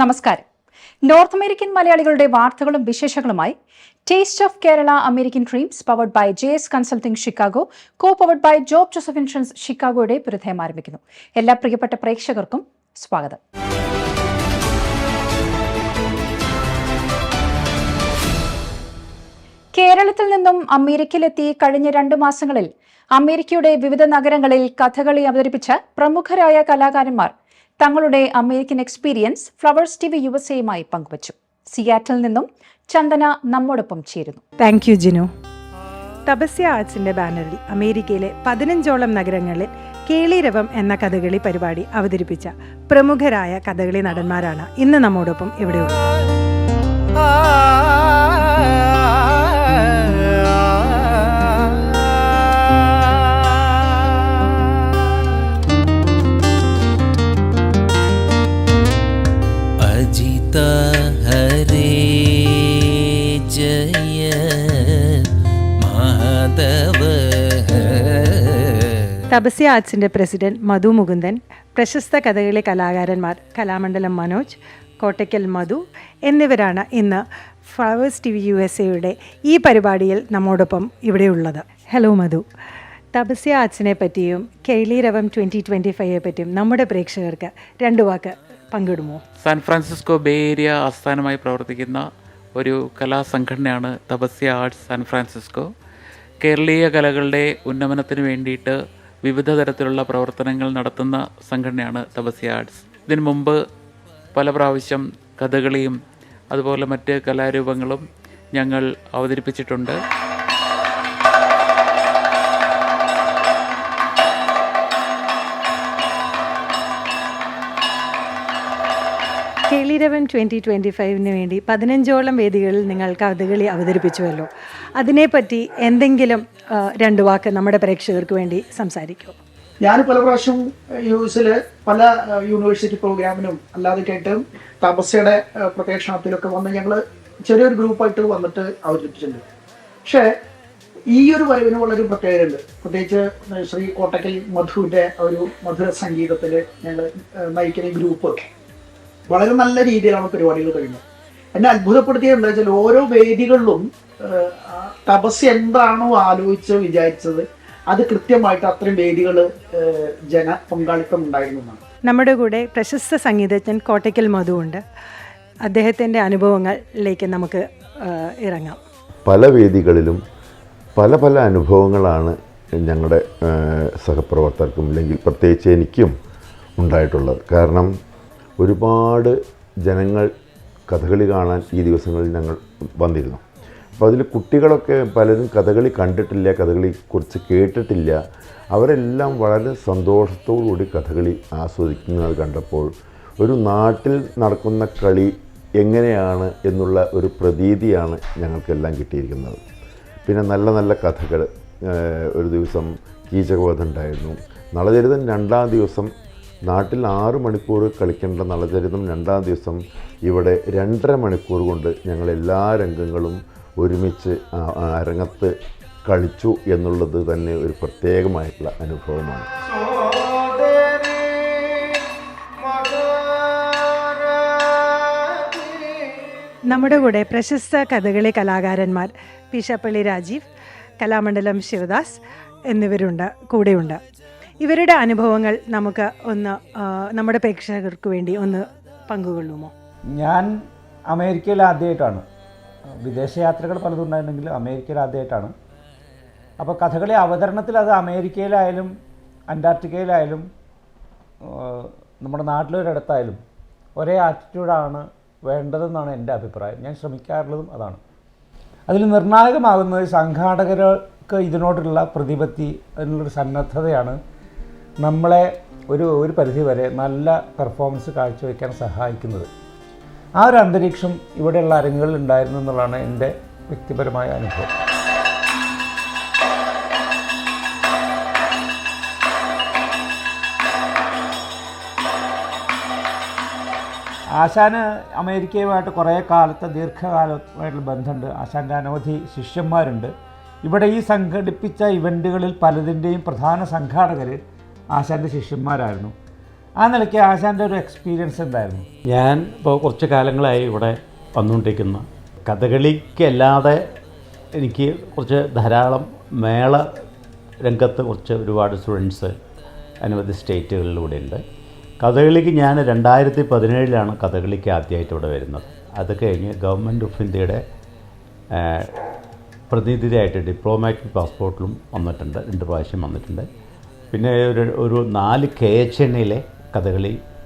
നമസ്കാരം. North American മലയാളികളുടെ വാർത്തകളും വിശേഷങ്ങളുമായി taste of Kerala American dreams powered by JS consulting Chicago, co powered by Job Joseph insurance ഷിക്കാഗോയുടെ പുരധയം ആരംഭിക്കുന്നു. എല്ലാ പ്രിയപ്പെട്ട പ്രേക്ഷകർക്കും സ്വാഗതം. കേരളത്തിൽ നിന്നും അമേരിക്കയിലെത്തി കഴിഞ്ഞ 2 മാസങ്ങളിൽ അമേരിക്കയുടെ വിവിധ നഗരങ്ങളിൽ കഥകളി അവതരിപ്പിച്ച പ്രമുഖരായ കലാകാരന്മാർ തങ്ങളുടെ American experience Flowers TV USA പങ്കുവച്ചു. സിയാറ്റിൽ നിന്നും ചന്ദന നമ്മോടൊപ്പം ചേരുന്നു. Thank you Jinu. തപസ്യ ആർട്സിന്റെ ബാനറിൽ അമേരിക്കയിലെ 15ഓളം നഗരങ്ങളിൽ കേളിരവം എന്ന കഥകളി പരിപാടി അവതരിപ്പിച്ച പ്രമുഖരായ കഥകളി നടന്മാരാണ് ഇന്ന് നമ്മോടൊപ്പം ഇവിടെയുള്ളത്. തപസ്യ ആർട്സിന്റെ പ്രസിഡന്റ് മധു മുകുന്ദൻ, പ്രശസ്ത കഥകളി കലാകാരന്മാർ കലാമണ്ഡലം മനോജ്, കോട്ടയ്ക്കൽ മധു എന്നിവരാണ് ഇന്ന് ഫ്ലവേഴ്സ് TV USA ഈ പരിപാടിയിൽ നമ്മോടൊപ്പം ഇവിടെയുള്ളത്. ഹലോ മധു, തപസ്യ ആർട്സിനെ പറ്റിയും കേളിരവം 2025 പറ്റിയും നമ്മുടെ പ്രേക്ഷകർക്ക് 2 വാക്ക് പങ്കിടുമോ? സാൻ ഫ്രാൻസിസ്കോ ബേ ഏരിയ ആസ്ഥാനമായി പ്രവർത്തിക്കുന്ന ഒരു കലാസംഘടനയാണ് തപസ്യ ആർട്സ് സാൻ ഫ്രാൻസിസ്കോ. കേരളീയ കലകളുടെ ഉന്നമനത്തിന് വേണ്ടിയിട്ട് വിവിധ തരത്തിലുള്ള പ്രവർത്തനങ്ങൾ നടത്തുന്ന സംഘടനയാണ് തപസ്യ ആർട്സ്. ഇതിനു മുമ്പ് പല പ്രാവശ്യം കഥകളിയും അതുപോലെ മറ്റ് കലാരൂപങ്ങളും ഞങ്ങൾ അവതരിപ്പിച്ചിട്ടുണ്ട്. കേളിരവൻ 2025 വേണ്ടി 15ഓളം വേദികളിൽ നിങ്ങൾ കഥകളി അവതരിപ്പിച്ചുവല്ലോ. അതിനെപ്പറ്റി എന്തെങ്കിലും 2 വാക്ക് നമ്മുടെ പ്രേക്ഷകർക്ക് വേണ്ടി സംസാരിക്കുമോ? ഞാൻ പല പ്രാവശ്യം US പല യൂണിവേഴ്സിറ്റി പ്രോഗ്രാമിനും അല്ലാതെ കേട്ടും തപസ്യയുടെ പ്രത്യക്ഷണത്തിലൊക്കെ വന്ന് ഞങ്ങൾ ചെറിയൊരു ഗ്രൂപ്പായിട്ട് വന്നിട്ട് അവതരിപ്പിച്ചിട്ടുണ്ട്. പക്ഷേ ഈ ഒരു വരവിന് വളരെ പ്രത്യേകതയുണ്ട്. പ്രത്യേകിച്ച് ശ്രീ കോട്ടയ്ക്കൽ മധുവിൻ്റെ ഒരു മധുര സംഗീതത്തിൽ ഞങ്ങൾ നയിക്കുന്ന ഈ ഗ്രൂപ്പ് വളരെ നല്ല രീതിയിലാണ് പരിപാടികൾ കഴിഞ്ഞത്. എന്നെ അത്ഭുതപ്പെടുത്തിയത് എന്താ വെച്ചാൽ ഓരോ വേദികളിലും തപസ്യ എന്താണോ ആലോചിച്ച് വിചാരിച്ചത് അത് കൃത്യമായിട്ട് അത്രയും വേദികൾ ജന പങ്കാളിത്തം ഉണ്ടായിരുന്നതാണ്. നമ്മുടെ കൂടെ പ്രശസ്ത സംഗീതജ്ഞൻ കോട്ടയ്ക്കൽ മധു ഉണ്ട്. അദ്ദേഹത്തിൻ്റെ അനുഭവങ്ങളിലേക്ക് നമുക്ക് ഇറങ്ങാം. പല വേദികളിലും പല പല അനുഭവങ്ങളാണ് ഞങ്ങളുടെ സഹപ്രവർത്തകർക്കും അല്ലെങ്കിൽ പ്രത്യേകിച്ച് എനിക്കും ഉണ്ടായിട്ടുള്ളത്. കാരണം ഒരുപാട് ജനങ്ങൾ കഥകളി കാണാൻ ഈ ദിവസങ്ങളിൽ ഞങ്ങൾ വന്നിരുന്നു. അപ്പോൾ അതിൽ കുട്ടികളൊക്കെ പലരും കഥകളി കണ്ടിട്ടില്ല, കഥകളിയെക്കുറിച്ച് കേട്ടിട്ടില്ല. അവരെല്ലാം വളരെ സന്തോഷത്തോടുകൂടി കഥകളി ആസ്വദിക്കുന്നത് കണ്ടപ്പോൾ ഒരു നാട്ടിൽ നടക്കുന്ന കളി എങ്ങനെയാണ് എന്നുള്ള ഒരു പ്രതീതിയാണ് ഞങ്ങൾക്കെല്ലാം കിട്ടിയിരിക്കുന്നത്. പിന്നെ നല്ല നല്ല കഥകൾ. ഒരു ദിവസം കീചകവധം ഉണ്ടായിരുന്നു. നളചരിതം 2-ാം ദിവസം നാട്ടിൽ 6 മണിക്കൂർ കളിക്കേണ്ട നളചരിതം 2-ാം ദിവസം ഇവിടെ 2.5 മണിക്കൂർ കൊണ്ട് ഞങ്ങൾ എല്ലാ രംഗങ്ങളും ഒരുമിച്ച് അരങ്ങത്ത് കളിച്ചു എന്നുള്ളത് തന്നെ ഒരു പ്രത്യേകമായിട്ടുള്ള അനുഭവമാണ്. നമ്മുടെ കൂടെ പ്രശസ്ത കഥകളി കലാകാരന്മാർ പീശാപ്പള്ളി രാജീവ്, കലാമണ്ഡലം ശിവദാസ് എന്നിവരുണ്ട് കൂടെയുണ്ട്. ഇവരുടെ അനുഭവങ്ങൾ നമുക്ക് ഒന്ന് നമ്മുടെ പ്രേക്ഷകർക്ക് വേണ്ടി ഒന്ന് പങ്കുകൊള്ളുമോ? ഞാൻ അമേരിക്കയിൽ ആദ്യമായിട്ടാണ്. വിദേശയാത്രകൾ പലതും ഉണ്ടായിരുന്നെങ്കിലും അമേരിക്കയിൽ ആദ്യമായിട്ടാണ്. അപ്പോൾ കഥകളി അവതരണത്തിൽ അത് അമേരിക്കയിലായാലും അന്റാർട്ടിക്കയിലായാലും നമ്മുടെ നാട്ടിലൊരിടത്തായാലും ഒരേ ആറ്റിറ്റ്യൂഡാണ് വേണ്ടതെന്നാണ് എൻ്റെ അഭിപ്രായം. ഞാൻ ശ്രമിക്കാറുള്ളതും അതാണ്. അതിൽ നിർണായകമാകുന്നത് സംഘാടകർക്ക് ഇതിനോടുള്ള പ്രതിപത്തി, അതിനുള്ളൊരു സന്നദ്ധതയാണ് നമ്മളെ ഒരു പരിധിവരെ നല്ല പെർഫോമൻസ് കാഴ്ചവെക്കാൻ സഹായിക്കുന്നത്. ആ ഒരു അന്തരീക്ഷം ഇവിടെയുള്ള അരങ്ങുകളിൽ ഉണ്ടായിരുന്നു എന്നുള്ളതാണ് എൻ്റെ വ്യക്തിപരമായ അനുഭവം. ആശാന് അമേരിക്കയുമായിട്ട് കുറേ കാലത്തെ ദീർഘകാലമായിട്ടുള്ള ബന്ധമുണ്ട്. ആശാൻ്റെ അനവധി ശിഷ്യന്മാരുണ്ട്. ഇവിടെ ഈ സംഘടിപ്പിച്ച ഇവൻറ്റുകളിൽ പലതിൻ്റെയും പ്രധാന സംഘാടകർ ആശാൻ്റെ ശിഷ്യന്മാരായിരുന്നു. ആ നിലയ്ക്ക് ആശാൻ്റെ ഒരു എക്സ്പീരിയൻസ് എന്തായിരുന്നു? ഞാൻ ഇപ്പോൾ കുറച്ച് കാലങ്ങളായി ഇവിടെ വന്നുകൊണ്ടിരിക്കുന്നു. കഥകളിക്കല്ലാതെ എനിക്ക് കുറച്ച് ധാരാളം മേള രംഗത്ത് ഒരുപാട് സ്റ്റുഡൻസ് അനവധി സ്റ്റേറ്റുകളിലൂടെ ഉണ്ട്. കഥകളിക്ക് ഞാൻ 2017 കഥകളിക്ക് ആദ്യമായിട്ട് ഇവിടെ വരുന്നത്. അത് കഴിഞ്ഞ് ഗവൺമെൻറ് ഓഫ് ഇന്ത്യയുടെ പ്രതിനിധിയായിട്ട് ഡിപ്ലോമാറ്റിക് പാസ്പോർട്ടിലും വന്നിട്ടുണ്ട്, 2 പ്രാവശ്യം വന്നിട്ടുണ്ട്. പിന്നെ ഒരു 4 KHNയിലെ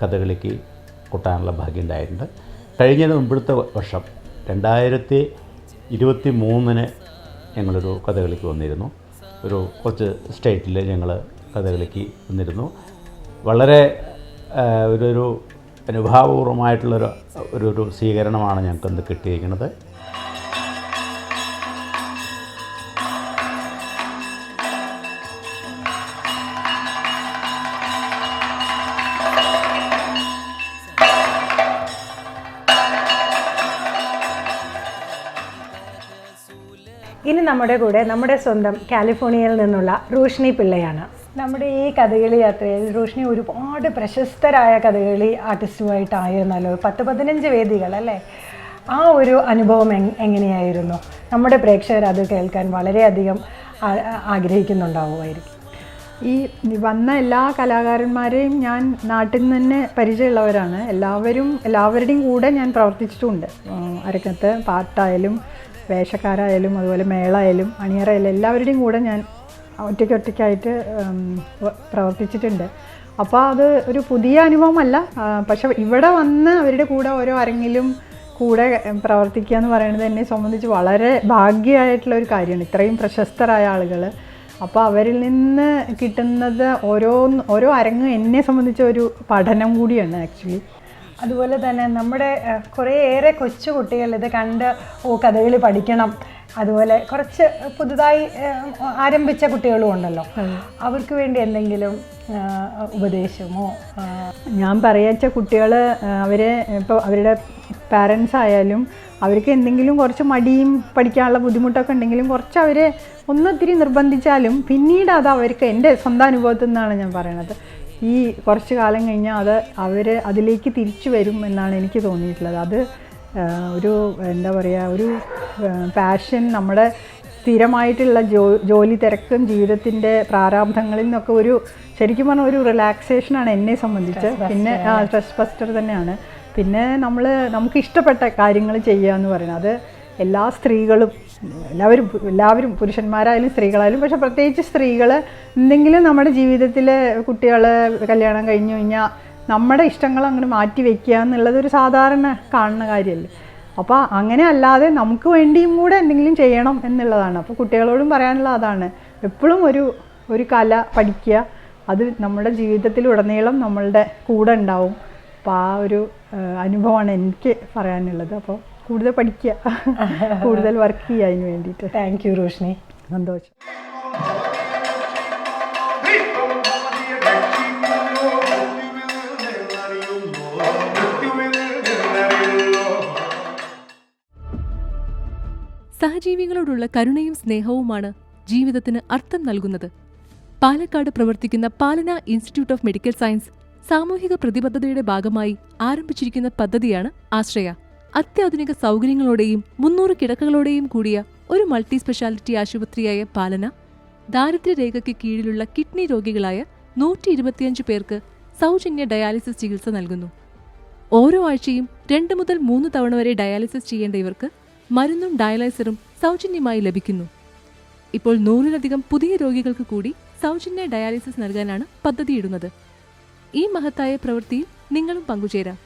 കഥകളിക്ക് കൊട്ടാനുള്ള ഭാഗ്യം ഉണ്ടായിട്ടുണ്ട്. കഴിഞ്ഞ മുമ്പത്തെ വർഷം 2023 ഞങ്ങളൊരു കഥകളിക്ക് വന്നിരുന്നു. കുറച്ച് സ്റ്റേറ്റിൽ ഞങ്ങൾ കഥകളിക്ക് വന്നിരുന്നു. വളരെ ഒരു അനുഭാവപൂർവമായിട്ടുള്ളൊരു സ്വീകരണമാണ് ഞങ്ങൾക്കിന്ന് കിട്ടിയിരിക്കുന്നത്. ഇനി നമ്മുടെ കൂടെ നമ്മുടെ സ്വന്തം കാലിഫോർണിയയിൽ നിന്നുള്ള റോഷ്നി പിള്ളയാണ്. നമ്മുടെ ഈ കഥകളി യാത്രയിൽ റോഷ്നി ഒരുപാട് പ്രശസ്തരായ കഥകളി ആർട്ടിസ്റ്റുമായിട്ടായിരുന്നല്ലോ, 10-15 വേദികൾ അല്ലേ? ആ ഒരു അനുഭവം എങ്ങനെയായിരുന്നു? നമ്മുടെ പ്രേക്ഷകർ അത് കേൾക്കാൻ വളരെയധികം ആഗ്രഹിക്കുന്നുണ്ടാവുമായിരിക്കും. ഈ വന്ന എല്ലാ കലാകാരന്മാരെയും ഞാൻ നാട്ടിൽ നിന്ന് തന്നെ പരിചയമുള്ളവരാണ്. എല്ലാവരുടെയും കൂടെ ഞാൻ പ്രവർത്തിച്ചിട്ടുണ്ട്. അരങ്ങത്ത് പാട്ടായാലും വേഷക്കാരായാലും അതുപോലെ മേളായാലും അണിയറയായാലും എല്ലാവരുടെയും കൂടെ ഞാൻ ഒറ്റയ്ക്കായിട്ട് പ്രവർത്തിച്ചിട്ടുണ്ട്. അപ്പോൾ അത് ഒരു പുതിയ അനുഭവമല്ല. പക്ഷെ ഇവിടെ വന്ന് അവരുടെ കൂടെ ഓരോ അരങ്ങിലും കൂടെ പ്രവർത്തിക്കുക എന്ന് പറയുന്നത് എന്നെ സംബന്ധിച്ച് വളരെ ഭാഗ്യമായിട്ടുള്ള ഒരു കാര്യമാണ്. ഇത്രയും പ്രശസ്തരായ ആളുകൾ. അപ്പോൾ അവരിൽ നിന്ന് കിട്ടുന്നത് ഓരോ അരങ്ങ് എന്നെ സംബന്ധിച്ച ഒരു പഠനം കൂടിയാണ് ആക്ച്വലി. അതുപോലെ തന്നെ നമ്മുടെ കുറേയേറെ കൊച്ചു കുട്ടികൾ ഇത് കണ്ട് കഥകളി പഠിക്കണം, അതുപോലെ കുറച്ച് പുതുതായി ആരംഭിച്ച കുട്ടികളും ഉണ്ടല്ലോ, അവർക്ക് വേണ്ടി എന്തെങ്കിലും ഉപദേശമോ? ഞാൻ പറയാച്ച കുട്ടികൾ ഇപ്പോൾ അവരുടെ പാരൻസ് ആയാലും അവർക്ക് എന്തെങ്കിലും കുറച്ച് മടിയും പഠിക്കാനുള്ള ബുദ്ധിമുട്ടൊക്കെ ഉണ്ടെങ്കിലും കുറച്ച് അവരെ ഒന്നൊത്തിരി നിർബന്ധിച്ചാലും പിന്നീട് അത് അവർക്ക്, എൻ്റെ സ്വന്തം അനുഭവത്തിൽ നിന്നാണ് ഞാൻ പറയണത്, ഈ കുറച്ച് കാലം കഴിഞ്ഞാൽ അവർ അതിലേക്ക് തിരിച്ചു വരും എന്നാണ് എനിക്ക് തോന്നിയിട്ടുള്ളത്. അത് ഒരു എന്താ പറയുക, ഒരു പാഷൻ, നമ്മുടെ സ്ഥിരമായിട്ടുള്ള ജോലി തിരക്കും ജീവിതത്തിൻ്റെ പ്രാരാബ്ധങ്ങളിൽ നിന്നൊക്കെ ശരിക്കും പറഞ്ഞാൽ ഒരു റിലാക്സേഷനാണ് എന്നെ സംബന്ധിച്ച്. പിന്നെ സ്ട്രെസ് ബസ്റ്റർ തന്നെയാണ്. പിന്നെ നമുക്ക് ഇഷ്ടപ്പെട്ട കാര്യങ്ങൾ ചെയ്യുക എന്ന് പറയുന്നത് അത് എല്ലാ സ്ത്രീകളും എല്ലാവരും പുരുഷന്മാരായാലും സ്ത്രീകളായാലും, പക്ഷെ പ്രത്യേകിച്ച് സ്ത്രീകൾ എന്തെങ്കിലും നമ്മുടെ ജീവിതത്തിൽ കുട്ടികൾ കല്യാണം കഴിഞ്ഞു കഴിഞ്ഞാൽ നമ്മുടെ ഇഷ്ടങ്ങൾ അങ്ങനെ മാറ്റി വയ്ക്കുക എന്നുള്ളത് ഒരു സാധാരണ കാണുന്ന കാര്യമല്ലേ. അപ്പോൾ അങ്ങനെ അല്ലാതെ നമുക്ക് വേണ്ടിയും കൂടെ എന്തെങ്കിലും ചെയ്യണം എന്നുള്ളതാണ്. അപ്പോൾ കുട്ടികളോടും പറയാനുള്ള അതാണ്, എപ്പോഴും ഒരു കല പഠിക്കുക, അത് നമ്മുടെ ജീവിതത്തിലുടനീളം നമ്മളുടെ കൂടെ ഉണ്ടാവും. അപ്പോൾ ആ ഒരു അനുഭവമാണ് എനിക്ക് പറയാനുള്ളത്. അപ്പോൾ കൂടുതൽ പഠിക്കുക, കൂടുതൽ വർക്ക് ചെയ്യുക അതിന് വേണ്ടിയിട്ട്. Thank you Roshni. സന്തോഷം. സഹജീവികളോടുള്ള കരുണയും സ്നേഹവുമാണ് ജീവിതത്തിന് അർത്ഥം നൽകുന്നത്. പാലക്കാട് പ്രവർത്തിക്കുന്ന പാലന ഇൻസ്റ്റിറ്റ്യൂട്ട് ഓഫ് മെഡിക്കൽ സയൻസ് സാമൂഹിക പ്രതിബദ്ധതയുടെ ഭാഗമായി ആരംഭിച്ചിരിക്കുന്ന പദ്ധതിയാണ് ആശ്രയ. അത്യാധുനിക സൗകര്യങ്ങളോടെയും 300 കിടക്കകളോടെയും കൂടിയ ഒരു മൾട്ടി സ്പെഷ്യാലിറ്റി ആശുപത്രിയായ പാലന ദാരിദ്ര്യരേഖയ്ക്ക് കീഴിലുള്ള കിഡ്നി രോഗികളായ 125 പേർക്ക് സൗജന്യ ഡയാലിസിസ് ചികിത്സ നൽകുന്നു. ഓരോ ആഴ്ചയും 2 മുതൽ 3 തവണ വരെ ഡയാലിസിസ് ചെയ്യേണ്ട ഇവർക്ക് മരുന്നും ഡയാലൈസറും സൗജന്യമായി ലഭിക്കുന്നു. ഇപ്പോൾ 100-ലധികം പുതിയ രോഗികൾക്ക് കൂടി സൗജന്യ ഡയാലിസിസ് നൽകാനാണ് പദ്ധതിയിടുന്നത്. ഈ മഹത്തായ പ്രവൃത്തിയിൽ നിങ്ങളും പങ്കുചേരാം.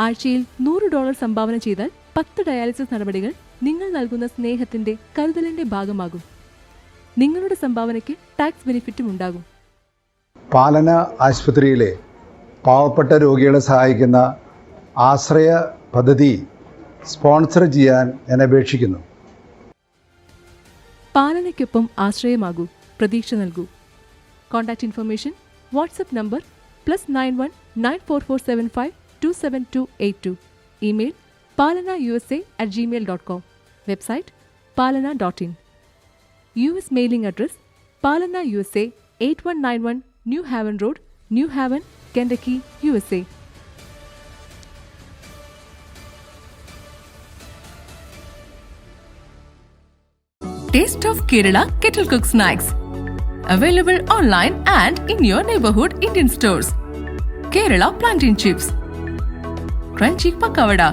ആഴ്ചയിൽ $100 സംഭാവന ചെയ്താൽ 10 ഡയാലിസിസ് നടപടികൾ നിങ്ങൾ നൽകുന്ന സ്നേഹത്തിന്റെ കരുതലിന്റെ ഭാഗമാകും. നിങ്ങളുടെ സംഭാവനയ്ക്ക് ടാക്സ് ബെനിഫിറ്റും ഉണ്ടാകും. പാലന ആശുപത്രിയിലെ പാവപ്പെട്ട രോഗികളെ സഹായിക്കുന്ന ആശ്രയ പദ്ധതി സ്പോൺസർ ചെയ്യാൻ ഞാൻ അപേക്ഷിക്കുന്നു. പാലനയ്ക്കൊപ്പം ആശ്രയമാകൂ, പ്രതീക്ഷ നൽകൂ. Contact information WhatsApp number +91 9447527282. Email palana.usa@gmail.com. Website palana.in. US mailing address Palana USA 8191 New Haven Road, New Haven, Kentucky, USA. Taste of Kerala Kettle Cook Snacks. Available online and in your neighborhood Indian stores. Kerala Plantain Chips. Crunchy Pakavada.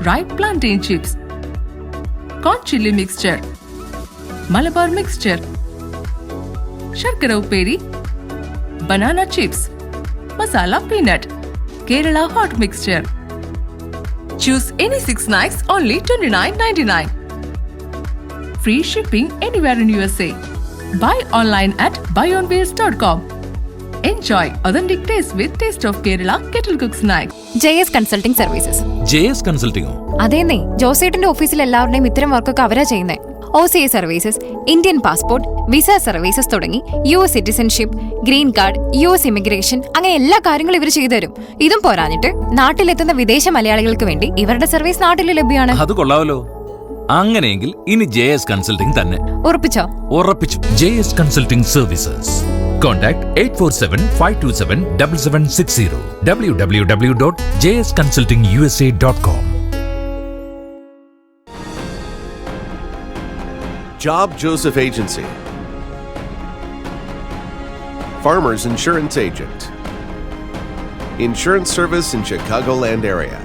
Ripe Plantain Chips. Corn Chili Mixture. Malabar Mixture. Sharkara Uperi. Banana Chips. Masala Peanut. Kerala Hot Mixture. Choose any 6 snacks only $29.99. Free shipping anywhere in USA. Buy online at buyonwheels.com. Enjoy authentic taste with Taste of Kerala Kettle Cook Snack. JS Consulting Services. JS Consulting. അതേന്നേ, ജോസേട്ടന്റെ ഓഫീസിൽ എല്ലാവരുടെയും ഇത്തരം വർക്കൊക്കെ അവരാ ചെയ്യുന്നത്. OCA services, Indian passport, visa services തുടങ്ങി US citizenship, green card, US immigration, അങ്ങനെ എല്ലാ കാര്യങ്ങളും ഇവർ ചെയ്തു തരും. ഇതും പോരാഞ്ഞിട്ട് നാട്ടിലെത്തുന്ന വിദേശ മലയാളികൾക്ക് വേണ്ടി ഇവരുടെ സർവീസ് നാട്ടിൽ ലഭ്യമാണ്. അത് കൊള്ളാമല്ലോ. അങ്ങനെയെങ്കിൽ ഇനി JS Consulting തന്നെ. ഉറപ്പിച്ചോ? ഉറപ്പിച്ചു. JS Consulting Services. Contact 847-527-7760. www.jsconsultingusa.com. Job Joseph Agency. Farmers Insurance Agent. Insurance service in Chicagoland area.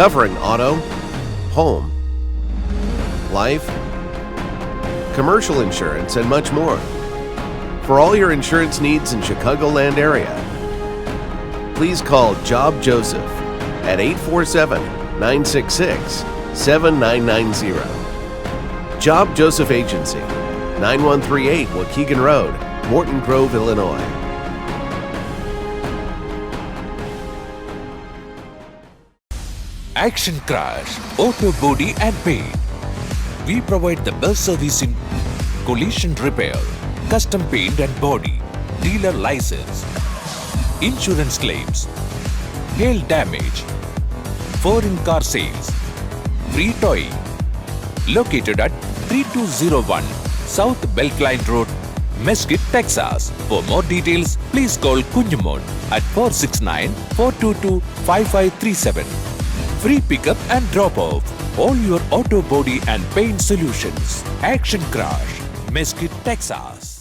Covering auto, home, life, commercial insurance, and much more. For all your insurance needs in Chicagoland area, please call Job Joseph at 847-966-7990. Job Joseph Agency, 9138 Waukegan Road, Morton Grove, Illinois. Action Crash Auto Body and Paint. We provide the best service in collision repair, custom paint and body, dealer license, insurance claims, hail damage, foreign car sales, free towing. Located at 3201 South Belkline Road, Mesquite, Texas. For more details, please call Kunjumon at 469-422-5537. Free pickup and drop-off. All your auto body and paint solutions. Action Crash, Mesquite, Texas.